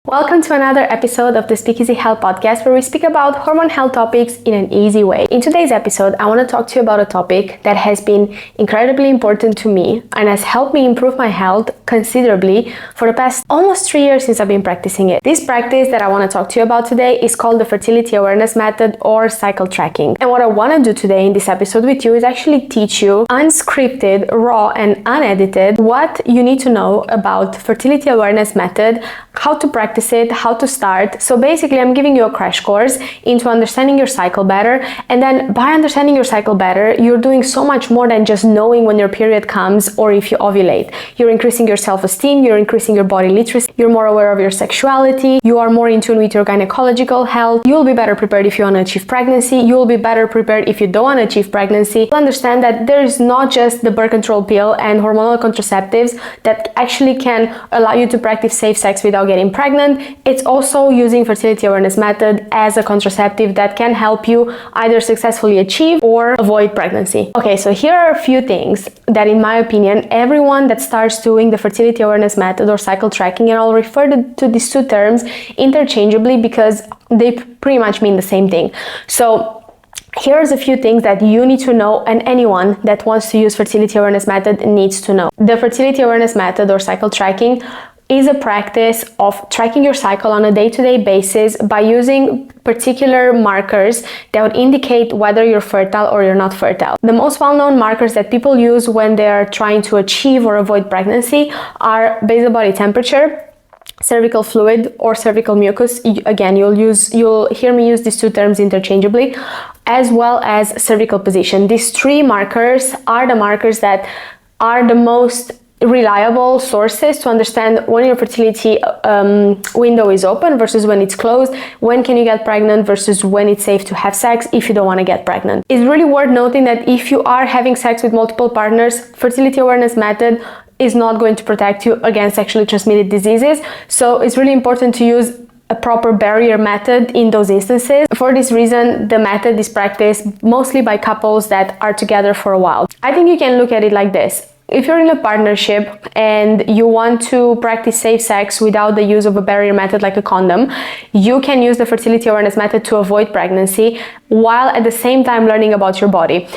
Welcome to another episode of the Speakeasy Health Podcast, where we speak about hormone health topics in an easy way. In today's episode, I want to talk to you about a topic that has been incredibly important to me and has helped me improve my health considerably for the past almost 3 years since I've been practicing it. This practice that I want to talk to you about today is called the Fertility Awareness Method or cycle tracking. And what I want to do today in this episode with you is actually teach you unscripted, raw and unedited what you need to know about Fertility Awareness Method, how to practice it, how to start. So basically, I'm giving you a crash course into understanding your cycle better. And then by understanding your cycle better, you're doing so much more than just knowing when your period comes or if you ovulate. You're increasing your self-esteem, you're increasing your body literacy, you're more aware of your sexuality, you are more in tune with your gynecological health, you'll be better prepared if you want to achieve pregnancy, you'll be better prepared if you don't want to achieve pregnancy. You'll understand that there is not just the birth control pill and hormonal contraceptives that actually can allow you to practice safe sex without getting pregnant. It's also using Fertility Awareness Method as a contraceptive that can help you either successfully achieve or avoid pregnancy. Okay, so here are a few things that, in my opinion, everyone that starts doing the Fertility Awareness Method or cycle tracking, and I'll refer to these two terms interchangeably because they pretty much mean the same thing. So here's a few things that you need to know, and anyone that wants to use Fertility Awareness Method needs to know. The Fertility Awareness Method or cycle tracking is a practice of tracking your cycle on a day-to-day basis by using particular markers that would indicate whether you're fertile or you're not fertile. The most well-known markers that people use when they're trying to achieve or avoid pregnancy are basal body temperature, cervical fluid or cervical mucus. Again, you'll hear me use these two terms interchangeably, as well as cervical position. These three markers are the markers that are the most reliable sources to understand when your fertility window is open versus when it's closed, when can you get pregnant versus when it's safe to have sex if you don't want to get pregnant. It's really worth noting that if you are having sex with multiple partners, Fertility Awareness Method is not going to protect you against sexually transmitted diseases. So it's really important to use a proper barrier method in those instances. For this reason, the method is practiced mostly by couples that are together for a while. I think you can look at it like this. If you're in a partnership and you want to practice safe sex without the use of a barrier method like a condom, you can use the Fertility Awareness Method to avoid pregnancy while at the same time learning about your body.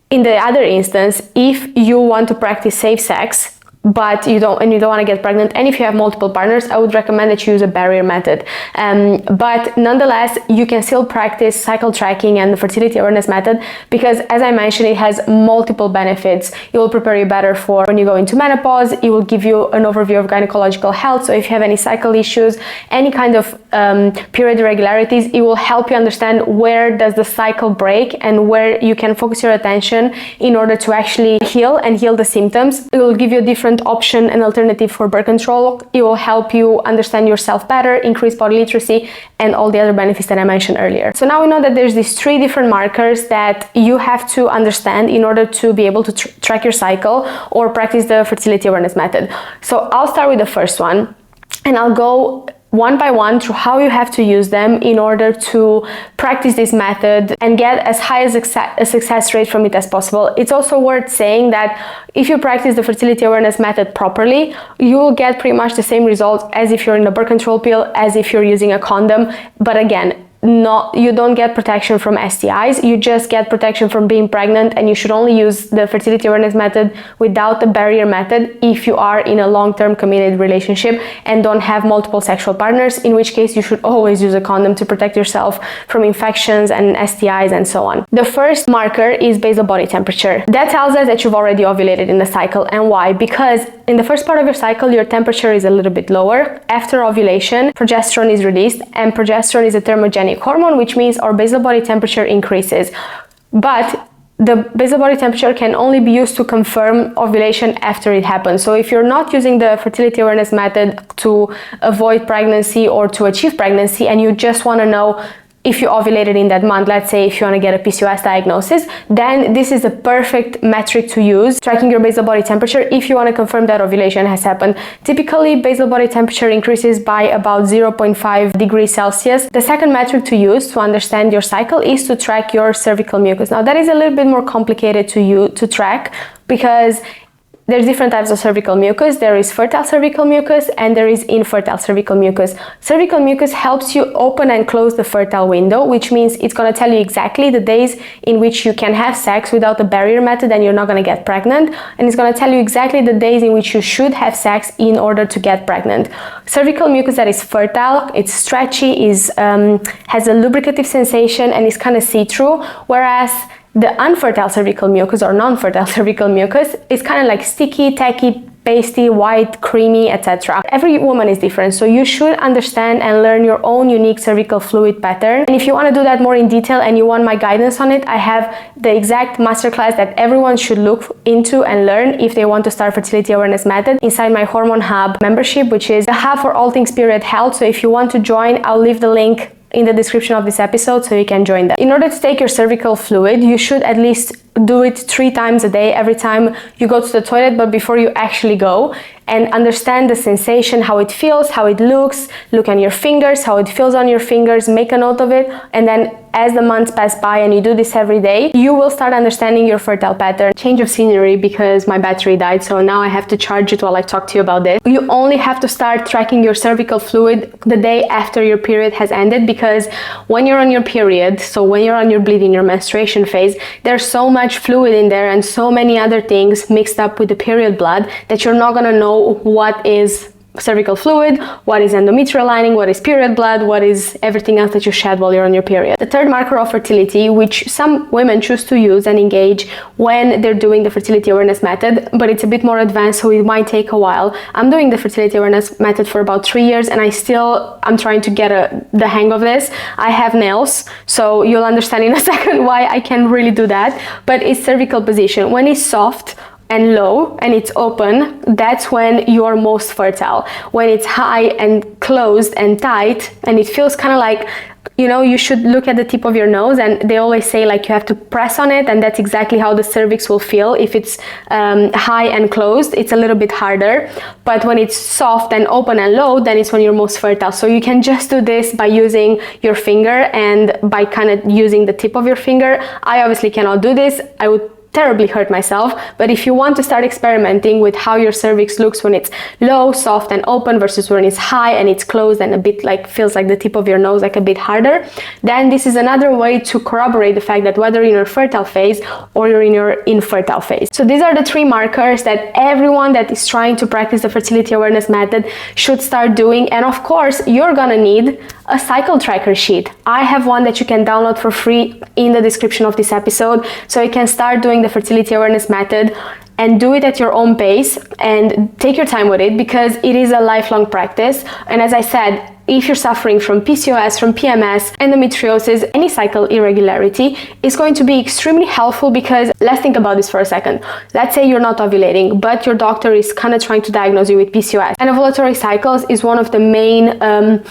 In the other instance, if you want to practice safe sex, but you don't want to get pregnant, and if you have multiple partners, I would recommend that you use a barrier method. But nonetheless, you can still practice cycle tracking and the Fertility Awareness Method because, as I mentioned, it has multiple benefits. It will prepare you better for when you go into menopause. It will give you an overview of gynecological health. So if you have any cycle issues, any kind of period irregularities, it will help you understand where does the cycle break and where you can focus your attention in order to actually heal the symptoms. It will give you a different option and alternative for birth control. It will help you understand yourself better, increase body literacy, and all the other benefits that I mentioned earlier. So now we know that there's these three different markers that you have to understand in order to be able to track your cycle or practice the Fertility Awareness Method. So I'll start with the first one, and I'll go one by one through how you have to use them in order to practice this method and get as high as a success rate from it as possible. It's also worth saying that if you practice the Fertility Awareness Method properly, you will get pretty much the same results as if you're in a birth control pill, as if you're using a condom. But again, you don't get protection from STIs, you just get protection from being pregnant, and you should only use the Fertility Awareness Method without the barrier method if you are in a long-term committed relationship and don't have multiple sexual partners, in which case you should always use a condom to protect yourself from infections and STIs and so on. The first marker is basal body temperature. That tells us that you've already ovulated in the cycle. And why? Because in the first part of your cycle, your temperature is a little bit lower. After ovulation, progesterone is released, and progesterone is a thermogenic hormone, which means our basal body temperature increases. But the basal body temperature can only be used to confirm ovulation after it happens. So if you're not using the Fertility Awareness Method to avoid pregnancy or to achieve pregnancy, and you just want to know if you ovulated in that month, let's say if you want to get a PCOS diagnosis, then this is a perfect metric to use, tracking your basal body temperature if you want to confirm that ovulation has happened. Typically, basal body temperature increases by about 0.5 degrees Celsius. The second metric to use to understand your cycle is to track your cervical mucus. Now, that is a little bit more complicated to track because there's different types of cervical mucus. There is fertile cervical mucus and there is infertile cervical mucus. Cervical mucus helps you open and close the fertile window, which means it's going to tell you exactly the days in which you can have sex without the barrier method and you're not going to get pregnant. And it's going to tell you exactly the days in which you should have sex in order to get pregnant. Cervical mucus that is fertile, it's stretchy, has a lubricative sensation and is kind of see-through, whereas the unfertile cervical mucus or non-fertile cervical mucus is kind of like sticky, tacky, pasty, white, creamy, etc. Every woman is different, so you should understand and learn your own unique cervical fluid pattern. And if you want to do that more in detail and you want my guidance on it, I have the exact masterclass that everyone should look into and learn if they want to start Fertility Awareness Method inside my Hormone Hub membership, which is the hub for all things period health. So if you want to join, I'll leave the link in the description of this episode so you can join that. In order to take your cervical fluid, you should at least do it 3 times a day, every time you go to the toilet, but before you actually go, and understand the sensation, how it feels, how it looks, look on your fingers, how it feels on your fingers, make a note of it, and then as the months pass by and you do this every day, you will start understanding your fertile pattern. Change of scenery because my battery died, so now I have to charge it while I talk to you about this. You only have to start tracking your cervical fluid the day after your period has ended, because when you're on your period, so when you're on your bleeding, your menstruation phase, there's so much fluid in there and so many other things mixed up with the period blood that you're not gonna know what is cervical fluid, what is endometrial lining, what is period blood, what is everything else that you shed while you're on your period. The third marker of fertility, which some women choose to use and engage when they're doing the Fertility Awareness Method, but it's a bit more advanced, so it might take a while. I'm doing the Fertility Awareness Method for about 3 years and I'm trying to get the hang of this. I have nails, so you'll understand in a second why I can really do that, but it's cervical position. When it's soft and low and it's open, that's when you're most fertile. When it's high and closed and tight and it feels kind of like, you know, you should look at the tip of your nose, and they always say like you have to press on it, and that's exactly how the cervix will feel. If it's high and closed, it's a little bit harder, but when it's soft and open and low, then it's when you're most fertile. So you can just do this by using your finger and by kind of using the tip of your finger. I obviously cannot do this. I would terribly hurt myself, but if you want to start experimenting with how your cervix looks when it's low, soft and open versus when it's high and it's closed and a bit like feels like the tip of your nose, like a bit harder, then this is another way to corroborate the fact that whether you're in your fertile phase or you're in your infertile phase. So these are the 3 markers that everyone that is trying to practice the Fertility Awareness Method should start doing. And of course, you're gonna need a cycle tracker sheet. I have one that you can download for free in the description of this episode, so you can start doing the Fertility Awareness Method and do it at your own pace and take your time with it, because it is a lifelong practice. And as I said, if you're suffering from PCOS, from PMS, endometriosis, any cycle irregularity is going to be extremely helpful, because let's think about this for a second. Let's say you're not ovulating, but your doctor is kind of trying to diagnose you with PCOS. And ovulatory cycles is one of the main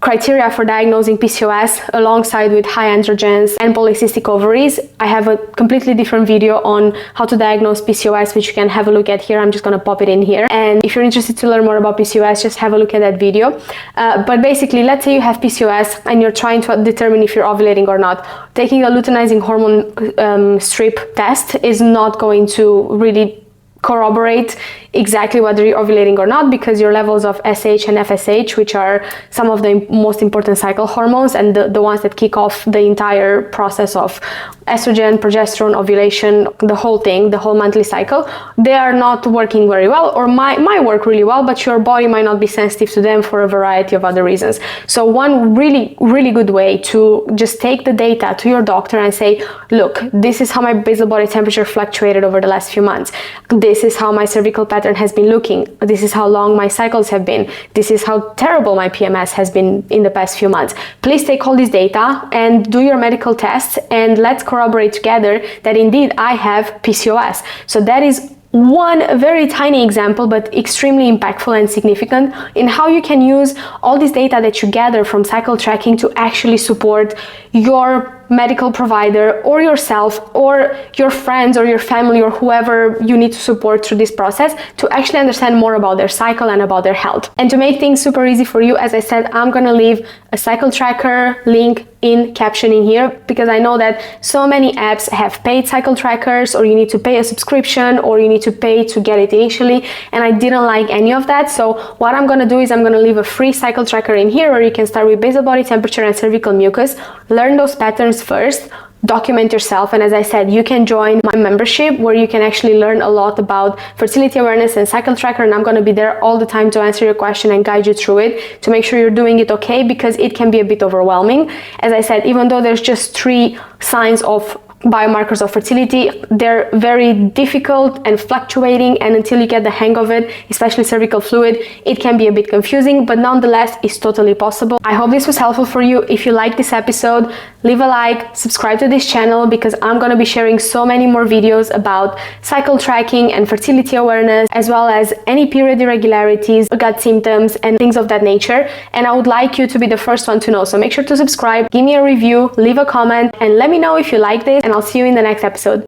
criteria for diagnosing PCOS, alongside with high androgens and polycystic ovaries. I have a completely different video on how to diagnose PCOS, which you can have a look at here. I'm just going to pop it in here. And if you're interested to learn more about PCOS, just have a look at that video. But basically, let's say you have PCOS and you're trying to determine if you're ovulating or not. Taking a luteinizing hormone strip test is not going to really corroborate exactly whether you're ovulating or not, because your levels of SH and FSH, which are some of the most important cycle hormones and the ones that kick off the entire process of estrogen, progesterone, ovulation, the whole thing, the whole monthly cycle, they are not working very well, or might work really well, but your body might not be sensitive to them for a variety of other reasons. So one really, really good way to just take the data to your doctor and say, look, this is how my basal body temperature fluctuated over the last few months. This is how my cervical pattern has been looking. This is how long my cycles have been. This is how terrible my PMS has been in the past few months. Please take all this data and do your medical tests, and let's corroborate together that indeed I have PCOS. So that is one very tiny example, but extremely impactful and significant in how you can use all this data that you gather from cycle tracking to actually support your medical provider or yourself or your friends or your family or whoever you need to support through this process to actually understand more about their cycle and about their health. And to make things super easy for you, as I said, I'm gonna leave a cycle tracker link in captioning here, because I know that so many apps have paid cycle trackers, or you need to pay a subscription, or you need to pay to get it initially, and I didn't like any of that. So what I'm gonna do is I'm gonna leave a free cycle tracker in here, where you can start with basal body temperature and cervical mucus, learn those patterns first, document yourself, and as I said, you can join my membership where you can actually learn a lot about fertility awareness and cycle tracker, and I'm going to be there all the time to answer your question and guide you through it to make sure you're doing it okay, because it can be a bit overwhelming. As I said, even though there's just 3 signs of biomarkers of fertility, they're very difficult and fluctuating, and until you get the hang of it, especially cervical fluid, it can be a bit confusing, but nonetheless it's totally possible. I hope this was helpful for you. If you like this episode, leave a like, subscribe to this channel, because I'm going to be sharing so many more videos about cycle tracking and fertility awareness, as well as any period irregularities, gut symptoms and things of that nature, and I would like you to be the first one to know. So make sure to subscribe, give me a review, leave a comment, and let me know if you like this, and I'll see you in the next episode.